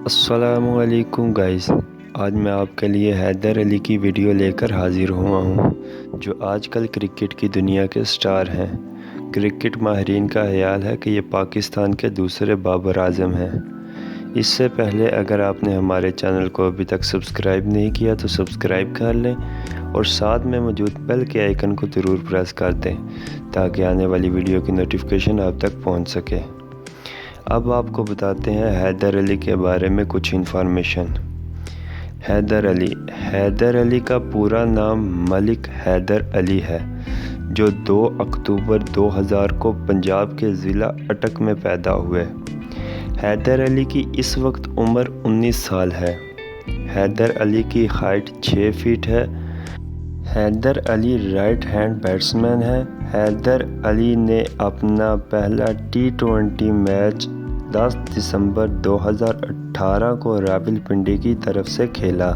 السلام علیکم گائز، آج میں آپ کے لیے حیدر علی کی ویڈیو لے کر حاضر ہوا ہوں جو آج کل کرکٹ کی دنیا کے سٹار ہیں۔ کرکٹ ماہرین کا خیال ہے کہ یہ پاکستان کے دوسرے بابر اعظم ہیں۔ اس سے پہلے اگر آپ نے ہمارے چینل کو ابھی تک سبسکرائب نہیں کیا تو سبسکرائب کر لیں اور ساتھ میں موجود بیل کے آئیکن کو ضرور پریس کر دیں تاکہ آنے والی ویڈیو کی نوٹیفیکیشن آپ تک پہنچ سکے۔ اب آپ کو بتاتے ہیں حیدر علی کے بارے میں کچھ انفارمیشن۔ حیدر علی کا پورا نام ملک حیدر علی ہے، جو 2 اکتوبر 2000 کو پنجاب کے ضلع اٹک میں پیدا ہوئے۔ حیدر علی کی اس وقت عمر 19 سال ہے۔ حیدر علی کی ہائٹ 6 فٹ ہے۔ حیدر علی رائٹ ہینڈ بیٹسمین ہے۔ حیدر علی نے اپنا پہلا T20 میچ 10 دسمبر 2018 کو راولپنڈی کی طرف سے کھیلا۔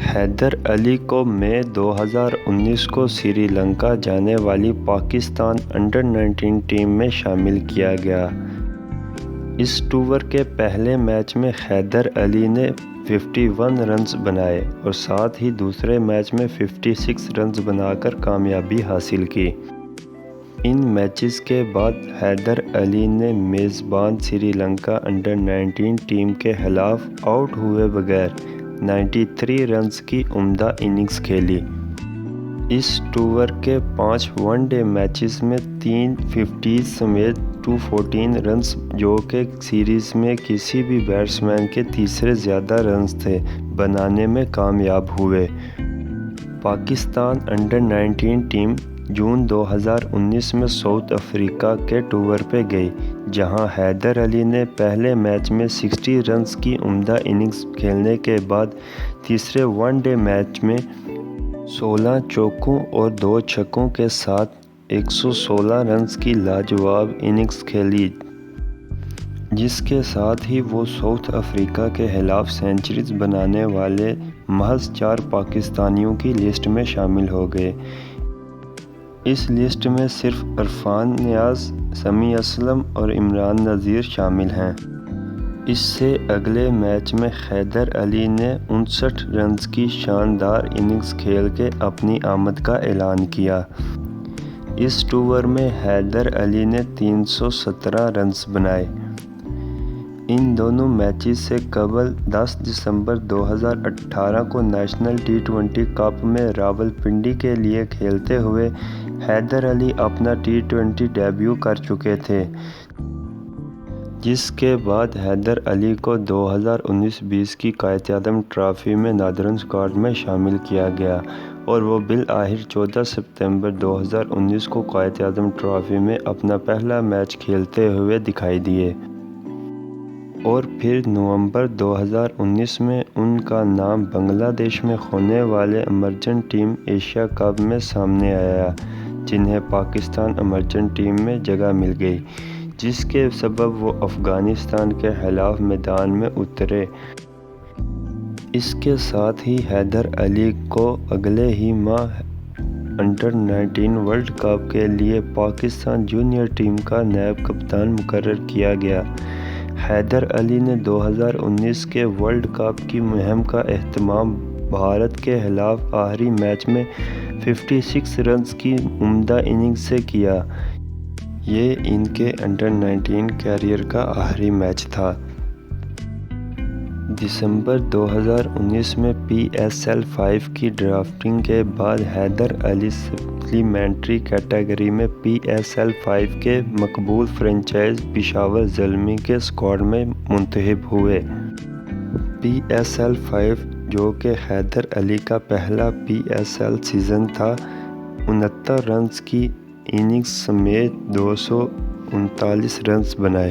حیدر علی کو مئی 2019 کو سری لنکا جانے والی پاکستان انڈر-19 ٹیم میں شامل کیا گیا۔ اس ٹور کے پہلے میچ میں حیدر علی نے 51 رنز بنائے اور ساتھ ہی دوسرے میچ میں 56 رنز بنا کر کامیابی حاصل کی۔ ان میچز کے بعد حیدر علی نے میزبان سری لنکا انڈر-19 ٹیم کے خلاف آؤٹ ہوئے بغیر 93 رنز کی عمدہ اننگز کھیلی۔ اس ٹور کے 5 ون ڈے میچز میں 3 50 سمیت 214 رنز، جو کہ سیریز میں کسی بھی بیٹسمین کے تیسرے زیادہ رنز تھے، بنانے میں کامیاب ہوئے۔ پاکستان انڈر-19 ٹیم جون 2019 میں ساؤتھ افریقہ کے ٹور پہ گئی، جہاں حیدر علی نے پہلے میچ میں 60 رنز کی عمدہ اننگز کھیلنے کے بعد تیسرے ون ڈے میچ میں 16 چوکوں اور 2 چھکوں کے ساتھ 116 رنز کی لاجواب اننگز کھیلی، جس کے ساتھ ہی وہ ساؤتھ افریقہ کے خلاف سنچریز بنانے والے محض 4 پاکستانیوں کی لسٹ میں شامل ہو گئے۔ اس لسٹ میں صرف عرفان نیاز، سمیع اسلم اور عمران نذیر شامل ہیں۔ اس سے اگلے میچ میں حیدر علی نے 59 رنز کی شاندار اننگز کھیل کے اپنی آمد کا اعلان کیا۔ اس ٹور میں حیدر علی نے 317 رنز بنائے۔ ان دونوں میچز سے قبل 10 دسمبر 2018 کو نیشنل T20 کپ میں راولپنڈی کے لیے کھیلتے ہوئے حیدر علی اپنا T20 ڈیبیو کر چکے تھے، جس کے بعد حیدر علی کو 2019-20 کی قائد اعظم ٹرافی میں نادرن اسکواڈ میں شامل کیا گیا اور وہ بالآخر 14 ستمبر 2019 کو قائد اعظم ٹرافی میں اپنا پہلا میچ کھیلتے ہوئے دکھائی دیے، اور پھر نومبر 2019 میں ان کا نام بنگلہ دیش میں ہونے والے ایمرجنٹ ٹیم ایشیا کپ میں سامنے آیا، جنہیں پاکستان ایمرجنٹ ٹیم میں جگہ مل گئی، جس کے سبب وہ افغانستان کے خلاف میدان میں اترے۔ اس کے ساتھ ہی حیدر علی کو اگلے ہی ماہ انڈر-19 ورلڈ کپ کے لیے پاکستان جونیئر ٹیم کا نائب کپتان مقرر کیا گیا۔ حیدر علی نے 2019 کے ورلڈ کپ کی مہم کا اہتمام بھارت کے خلاف آخری میچ میں 56 رنز کی عمدہ اننگز سے کیا۔ یہ ان کے انڈر-19 کیریئر کا آخری میچ تھا۔ دسمبر 2019 میں PSL 5 کی ڈرافٹنگ کے بعد حیدر علی سپلیمنٹری کیٹیگری میں PSL 5 کے مقبول فرنچائز پشاور زلمی کے اسکواڈ میں منتخب ہوئے۔ PSL 5، جو کہ حیدر علی کا پہلا PSL سیزن تھا، 69 رنز کی اننگز سمیت 239 رنز بنائے۔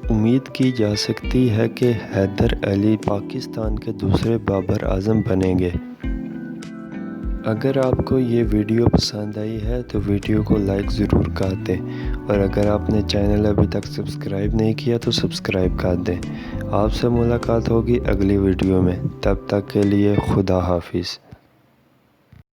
امید کی جا سکتی ہے کہ حیدر علی پاکستان کے دوسرے بابر اعظم بنیں گے۔ اگر آپ کو یہ ویڈیو پسند آئی ہے تو ویڈیو کو لائک ضرور کر دیں، اور اگر آپ نے چینل ابھی تک سبسکرائب نہیں کیا تو سبسکرائب کر دیں۔ آپ سے ملاقات ہوگی اگلی ویڈیو میں، تب تک کے لیے خدا حافظ۔